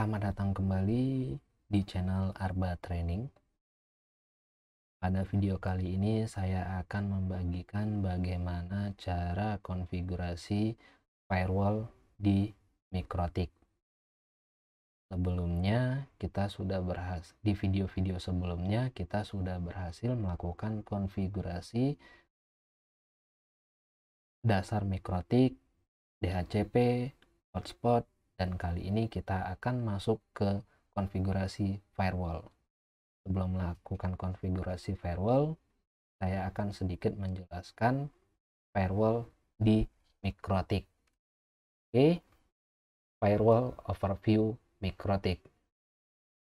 Selamat datang kembali di channel Arba Training. Pada video kali ini saya akan membagikan bagaimana cara konfigurasi firewall di Mikrotik. Sebelumnya di video-video sebelumnya kita sudah berhasil melakukan konfigurasi dasar Mikrotik, DHCP, hotspot, dan kali ini kita akan masuk ke konfigurasi firewall. Sebelum melakukan konfigurasi firewall, saya akan sedikit menjelaskan firewall di Mikrotik. Oke, firewall overview Mikrotik.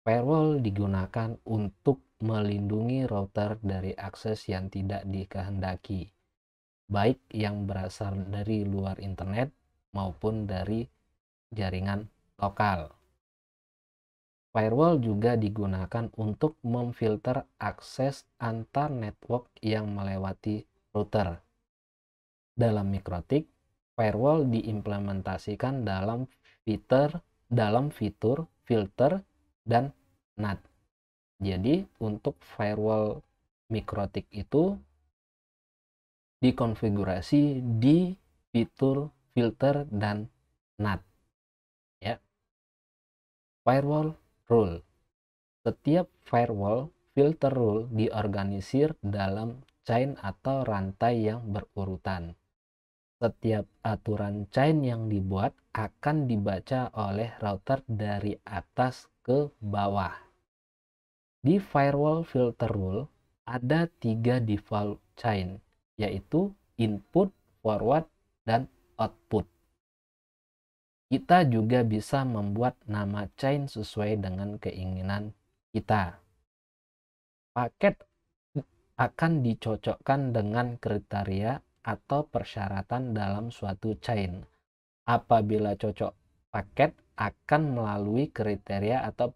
Firewall digunakan untuk melindungi router dari akses yang tidak dikehendaki, baik yang berasal dari luar internet maupun dari jaringan lokal. Firewall juga digunakan untuk memfilter akses antar network yang melewati router. Dalam Mikrotik, firewall diimplementasikan dalam fitur filter dan NAT. Jadi untuk firewall Mikrotik itu dikonfigurasi di fitur filter dan NAT. Ya. Firewall rule. Setiap firewall filter rule diorganisir dalam chain atau rantai yang berurutan. Setiap aturan chain yang dibuat akan dibaca oleh router dari atas ke bawah. Di firewall filter rule ada 3 default chain, yaitu input, forward, dan output. Kita juga bisa membuat nama chain sesuai dengan keinginan kita. Paket akan dicocokkan dengan kriteria atau persyaratan dalam suatu chain. Apabila cocok, paket akan melalui kriteria atau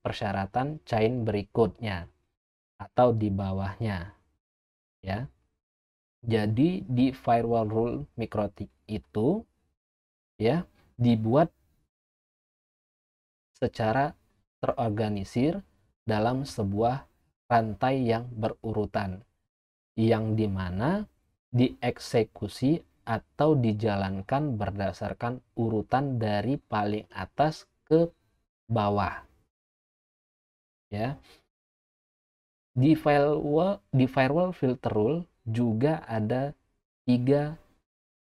persyaratan chain berikutnya atau di bawahnya. Ya. Jadi di firewall rule Mikrotik itu ya dibuat secara terorganisir dalam sebuah rantai yang berurutan, yang dimana dieksekusi atau dijalankan berdasarkan urutan dari paling atas ke bawah. Ya, di firewall filter rule juga ada 3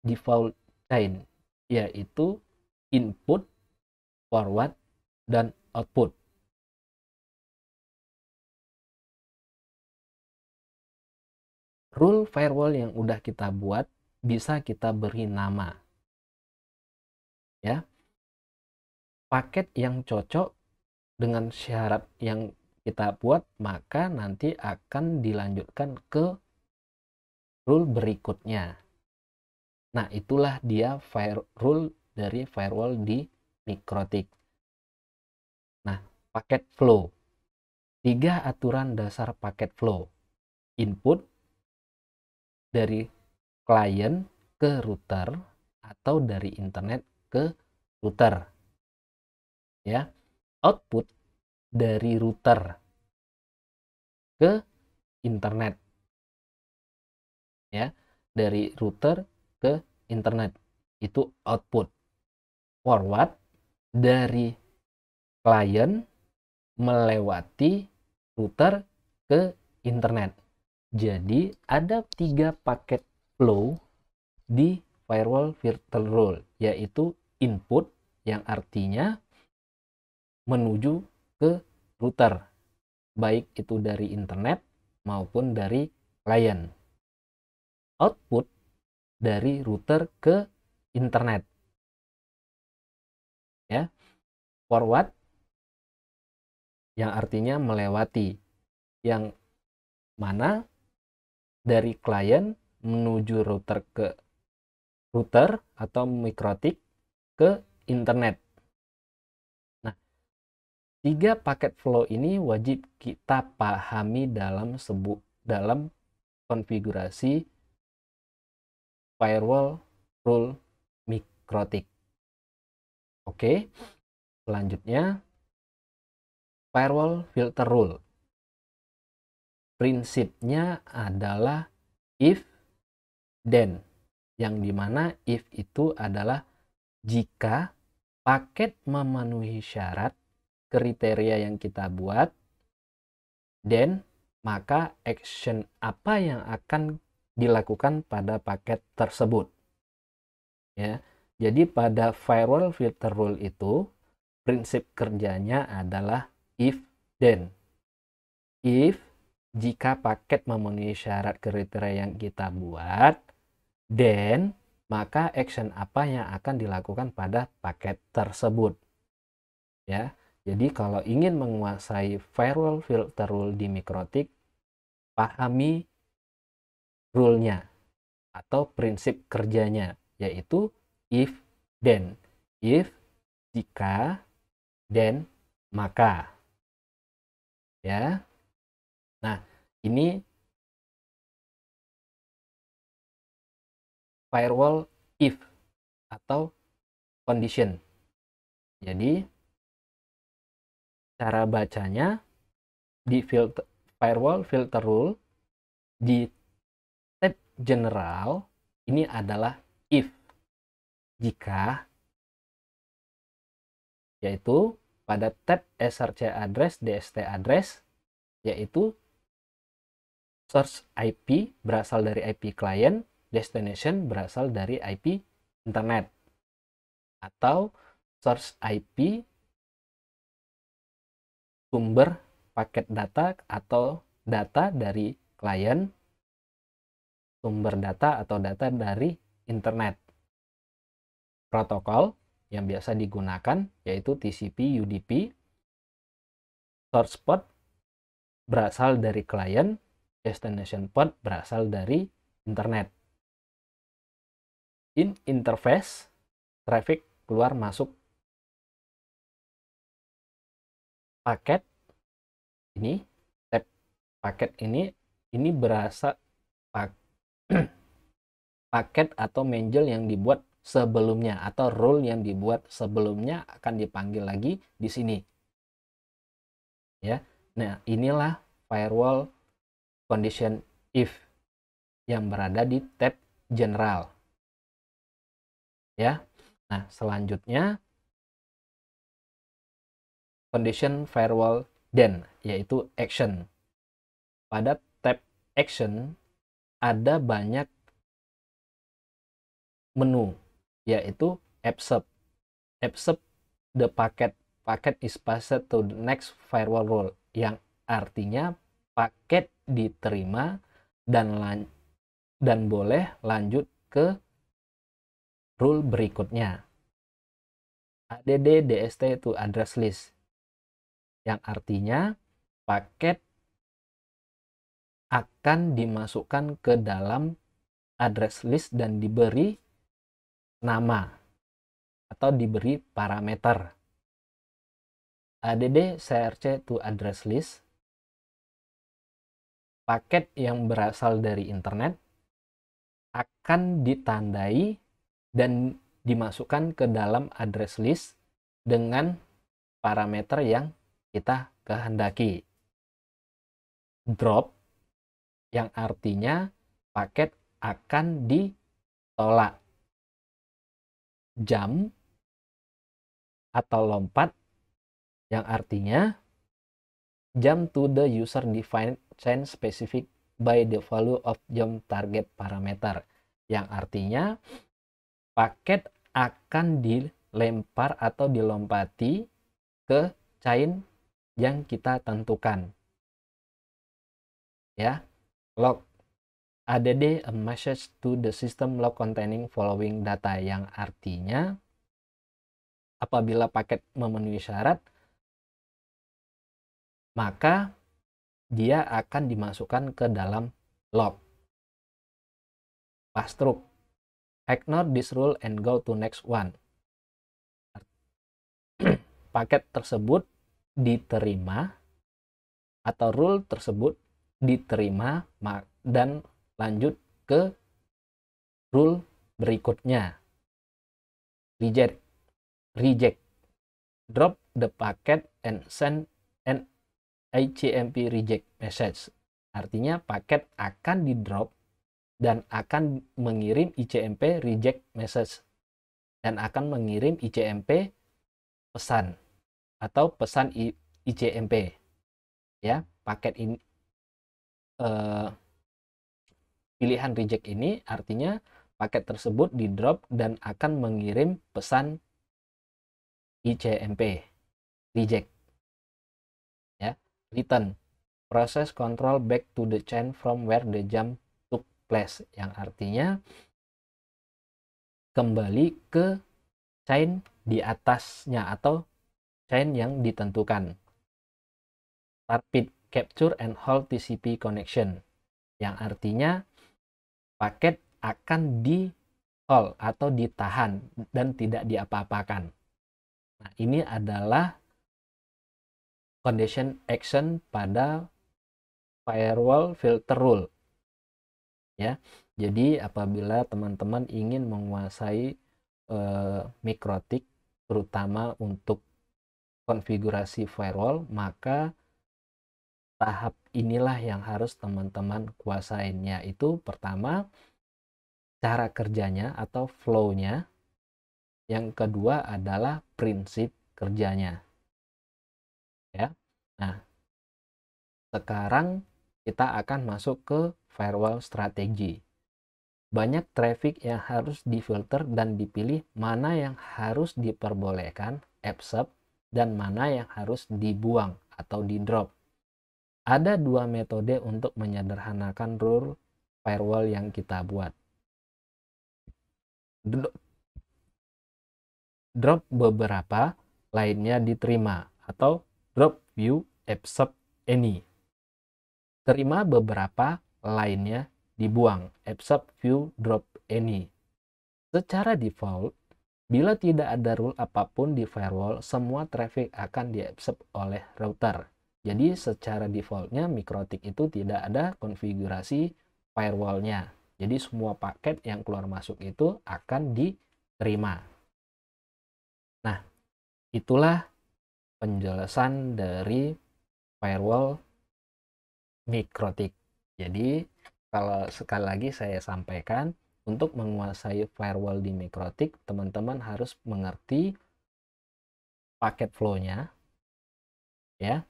default chain, yaitu input, forward, dan output. Rule firewall yang udah kita buat bisa kita beri nama. Ya. Paket yang cocok dengan syarat yang kita buat, maka nanti akan dilanjutkan ke rule berikutnya. Nah, itulah dia rule dari firewall di Mikrotik. Nah, paket flow. 3 aturan dasar paket flow. Input dari klien ke router atau dari internet ke router. Ya. Output dari router ke internet. Ya, dari router ke internet. Itu output. Forward dari klien melewati router ke internet. Jadi ada 3 paket flow di firewall filter rule, yaitu input yang artinya menuju ke router, baik itu dari internet maupun dari klien. Output dari router ke internet. Ya. Forward yang artinya melewati, yang mana dari klien menuju router atau Mikrotik ke internet. Nah, 3 paket flow ini wajib kita pahami dalam konfigurasi firewall rule Mikrotik. Oke. Selanjutnya, firewall filter rule. Prinsipnya adalah if, then. Yang dimana if itu adalah jika paket memenuhi syarat kriteria yang kita buat, then maka action apa yang akan dilakukan pada paket tersebut. Ya. Jadi pada firewall filter rule itu prinsip kerjanya adalah if then. If jika paket memenuhi syarat kriteria yang kita buat, then maka action apa yang akan dilakukan pada paket tersebut. Ya. Jadi kalau ingin menguasai firewall filter rule di Mikrotik, pahami rule-nya atau prinsip kerjanya, yaitu if then. If jika, then maka. Ya. Nah, ini firewall if atau condition. Jadi cara bacanya di firewall filter rule di tab general ini adalah if jika, yaitu pada tab src address dst address, yaitu source IP berasal dari IP client, destination berasal dari IP internet, atau source IP sumber paket data atau data dari klien, sumber data atau data dari internet. Protokol yang biasa digunakan yaitu TCP, UDP. Source port berasal dari klien, destination port berasal dari internet. In interface, traffic keluar masuk paket ini, tab paket ini berasa paket atau mangle yang dibuat sebelumnya atau rule yang dibuat sebelumnya akan dipanggil lagi di sini. Ya. Nah, inilah firewall condition if yang berada di tab general. Ya. Nah, selanjutnya condition firewall then, yaitu action. Pada tab action ada banyak menu, yaitu accept. Accept the packet is passed to the next firewall rule, yang artinya paket diterima dan boleh lanjut ke rule berikutnya. Add dst to address list, yang artinya paket akan dimasukkan ke dalam address list dan diberi nama atau diberi parameter. Add crc to address list, paket yang berasal dari internet akan ditandai dan dimasukkan ke dalam address list dengan parameter yang kita kehendaki. Drop, yang artinya paket akan ditolak. Jump atau lompat, yang artinya jump to the user defined chain specific by the value of jump target parameter, yang artinya paket akan dilempar atau dilompati ke chain yang kita tentukan. Ya. Log add a message to the system log containing following data, yang artinya apabila paket memenuhi syarat maka dia akan dimasukkan ke dalam log. Passtruk, ignore this rule and go to next one. Paket tersebut diterima atau rule tersebut diterima dan lanjut ke rule berikutnya. Reject drop the packet and send an ICMP reject message. Artinya paket akan di drop dan akan mengirim ICMP reject message dan akan mengirim ICMP pesan atau pesan ICMP. Ya, paket ini pilihan reject ini artinya paket tersebut di drop dan akan mengirim pesan ICMP reject. Ya, return process control back to the chain from where the jump took place, yang artinya kembali ke chain di atasnya atau chain yang ditentukan. Target capture and hold TCP connection, yang artinya paket akan di hold atau ditahan dan tidak diapa-apakan. Nah, ini adalah condition action pada firewall filter rule. Ya, jadi apabila teman-teman ingin menguasai mikrotik, terutama untuk konfigurasi firewall, maka tahap inilah yang harus teman-teman kuasain, yaitu pertama cara kerjanya atau flow-nya, yang kedua adalah prinsip kerjanya. Ya, nah sekarang kita akan masuk ke firewall strategi. Banyak traffic yang harus difilter dan dipilih mana yang harus diperbolehkan accept dan mana yang harus dibuang atau di drop. Ada dua metode untuk menyederhanakan rule firewall yang kita buat. Drop beberapa, lainnya diterima, atau drop view accept any. Terima beberapa, lainnya dibuang, accept view drop any. Secara default, bila tidak ada rule apapun di firewall, semua traffic akan di-accept oleh router. Jadi secara defaultnya mikrotik itu tidak ada konfigurasi firewallnya. Jadi semua paket yang keluar masuk itu akan diterima. Nah, itulah penjelasan dari firewall mikrotik. Jadi kalau sekali lagi saya sampaikan, untuk menguasai firewall di mikrotik, teman-teman harus mengerti paket flow-nya, ya,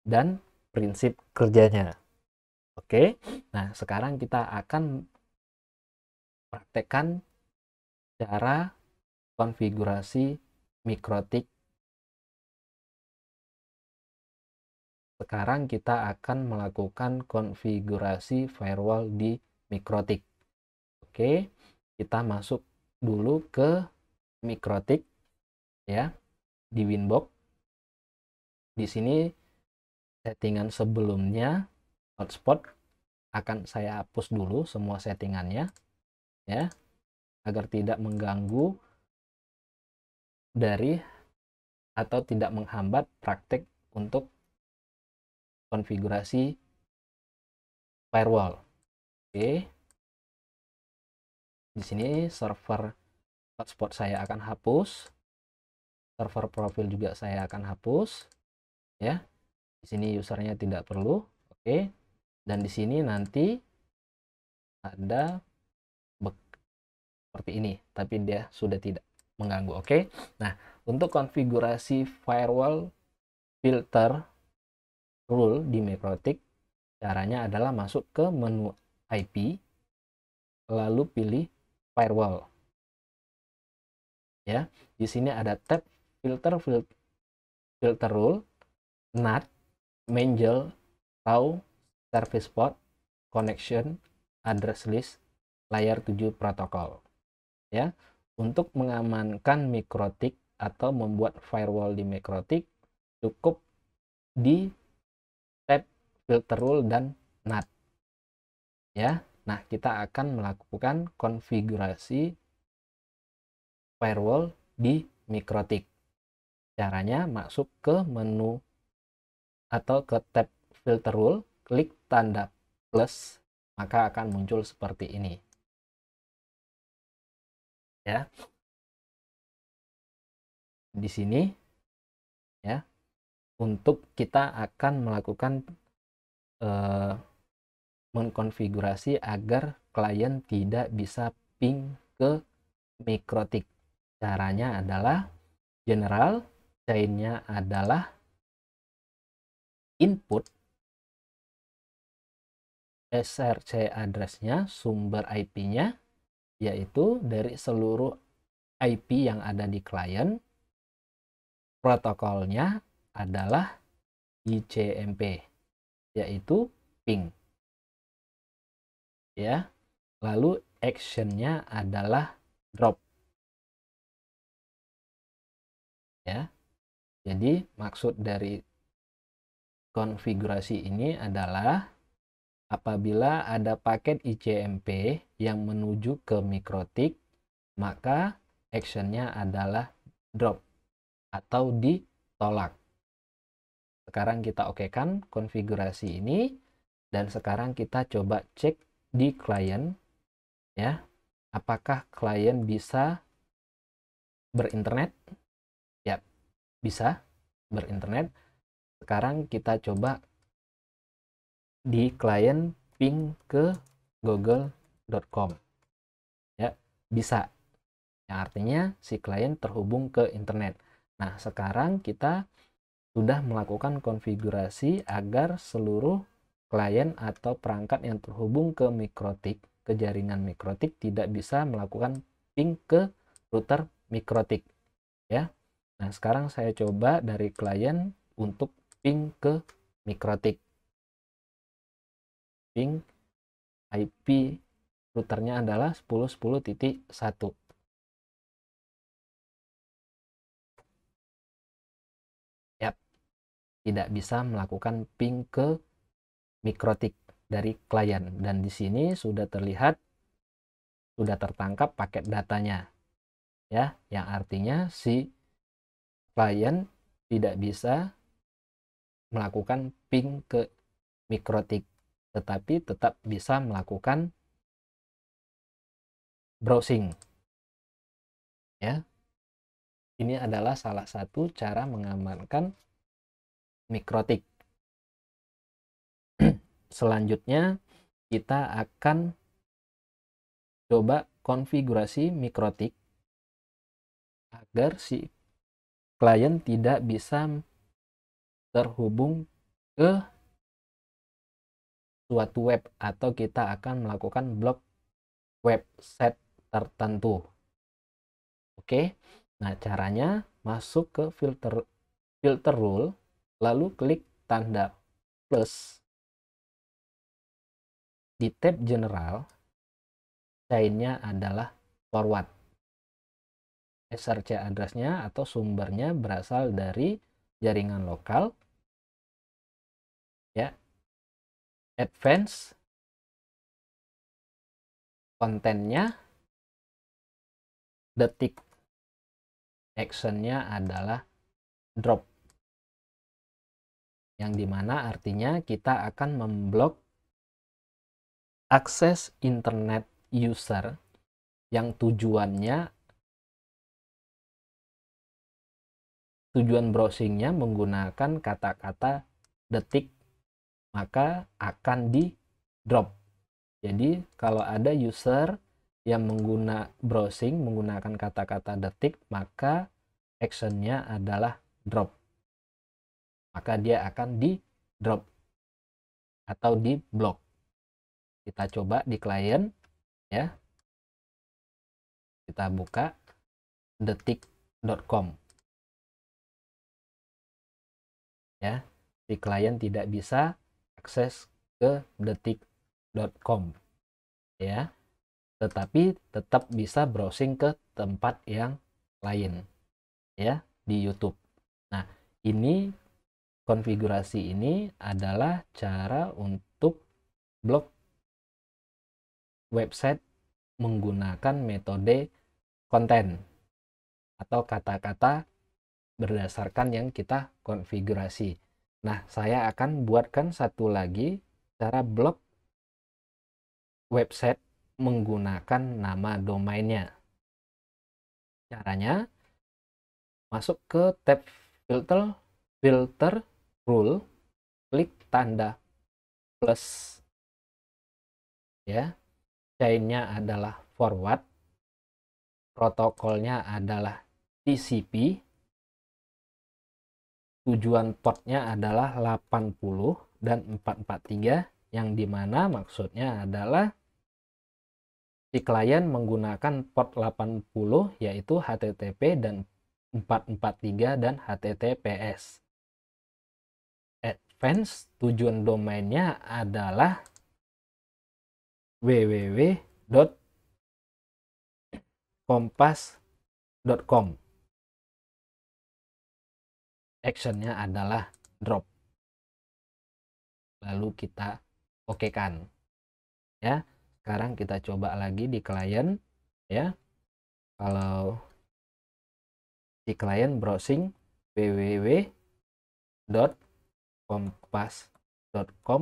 dan prinsip kerjanya. Oke, nah sekarang kita akan praktekkan cara konfigurasi mikrotik. Sekarang kita akan melakukan konfigurasi firewall di mikrotik. Oke, kita masuk dulu ke mikrotik, ya, di Winbox. Di sini settingan sebelumnya hotspot akan saya hapus dulu semua settingannya, ya, agar tidak mengganggu dari atau tidak menghambat praktek untuk konfigurasi firewall. Oke, di sini server hotspot saya akan hapus, server profil juga saya akan hapus, ya. Di sini usernya tidak perlu. Oke, dan di sini nanti ada seperti ini, tapi dia sudah tidak mengganggu. Oke, nah untuk konfigurasi firewall filter rule di mikrotik, caranya adalah masuk ke menu IP, lalu pilih firewall. Ya, di sini ada tab filter rule, NAT, Mangel, Raw, Service Port, Connection, Address List, Layer 7 Protocol. Ya, untuk mengamankan mikrotik atau membuat firewall di mikrotik, cukup di tab filter rule dan NAT. Ya, nah kita akan melakukan konfigurasi firewall di mikrotik. Caranya masuk ke menu atau ke tab filter rule, klik tanda plus, maka akan muncul seperti ini. Ya, di sini ya, untuk kita akan melakukan mengkonfigurasi agar klien tidak bisa ping ke mikrotik. Caranya adalah general, chainnya adalah input, SRC address-nya, sumber IP-nya, yaitu dari seluruh IP yang ada di klien. Protokolnya adalah ICMP, yaitu ping. Ya, lalu action-nya adalah drop. Ya, jadi maksud dari konfigurasi ini adalah apabila ada paket ICMP yang menuju ke mikrotik, maka action-nya adalah drop atau ditolak. Sekarang kita okekan konfigurasi ini dan sekarang kita coba cek di klien, ya, apakah klien bisa berinternet? Ya, bisa berinternet. Sekarang kita coba di klien ping ke google.com, ya, bisa, yang artinya si klien terhubung ke internet. Nah, sekarang kita sudah melakukan konfigurasi agar seluruh klien atau perangkat yang terhubung ke mikrotik, ke jaringan mikrotik, tidak bisa melakukan ping ke router mikrotik, ya. Nah, sekarang saya coba dari klien untuk ping ke mikrotik. Ping IP routernya adalah 10.10.1. Ya, tidak bisa melakukan ping ke mikrotik dari klien, dan di sini sudah terlihat, sudah tertangkap paket datanya, ya, yang artinya si klien tidak bisa melakukan ping ke mikrotik, tetapi tetap bisa melakukan browsing, ya. Ini adalah salah satu cara mengamankan mikrotik. Selanjutnya kita akan coba konfigurasi mikrotik agar si klien tidak bisa terhubung ke suatu web, atau kita akan melakukan blok website tertentu. Oke, nah caranya masuk ke filter rule, lalu klik tanda plus. Di tab general, chainnya adalah forward. SRC address-nya atau sumbernya berasal dari jaringan lokal, ya. Advance, kontennya detik, actionnya adalah drop, yang dimana artinya kita akan memblok akses internet user yang tujuan browsingnya menggunakan kata-kata detik, maka akan di drop. Jadi kalau ada user yang browsing menggunakan kata-kata detik, maka actionnya adalah drop, maka dia akan di drop atau di blok. Kita coba di klien, ya, kita buka detik.com, ya. Si klien tidak bisa akses ke detik.com, ya, tetapi tetap bisa browsing ke tempat yang lain, ya, di YouTube. Nah, ini konfigurasi ini adalah cara untuk blok website menggunakan metode konten atau kata-kata berdasarkan yang kita konfigurasi. Nah, saya akan buatkan satu lagi cara blok website menggunakan nama domainnya. Caranya, masuk ke tab filter, filter rule, klik tanda plus ya. Chainnya adalah forward, protokolnya adalah TCP, tujuan portnya adalah 80 dan 443, yang dimana maksudnya adalah si klien menggunakan port 80 yaitu HTTP dan 443 dan HTTPS. Advance, tujuan domainnya adalah www.kompas.com. Actionnya adalah drop. Lalu kita okekan. Ya, sekarang kita coba lagi di klien. Ya, kalau di klien browsing www.kompas.com,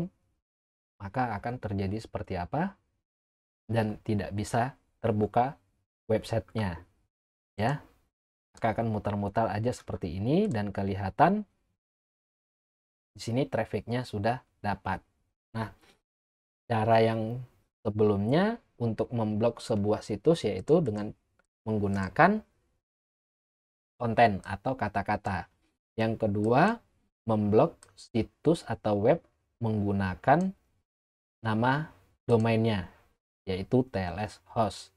maka akan terjadi seperti apa? Dan tidak bisa terbuka websitenya, ya. Maka akan muter-muter aja seperti ini dan kelihatan di sini trafficnya sudah dapat. Nah, cara yang sebelumnya untuk memblok sebuah situs yaitu dengan menggunakan konten atau kata-kata. Yang kedua, memblok situs atau web menggunakan nama domainnya, yaitu TLS host.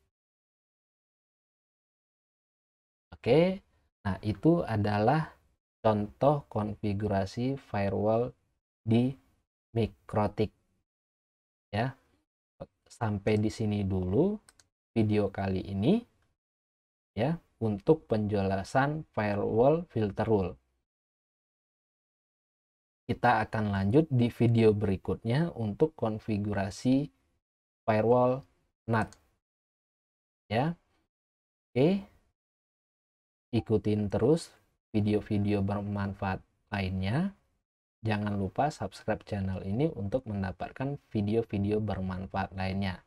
Oke, nah itu adalah contoh konfigurasi firewall di MikroTik. Ya, sampai di sini dulu video kali ini ya untuk penjelasan firewall filter rule. Kita akan lanjut di video berikutnya untuk konfigurasi firewall NAT. Ya, oke. Ikutin terus video-video bermanfaat lainnya. Jangan lupa subscribe channel ini untuk mendapatkan video-video bermanfaat lainnya.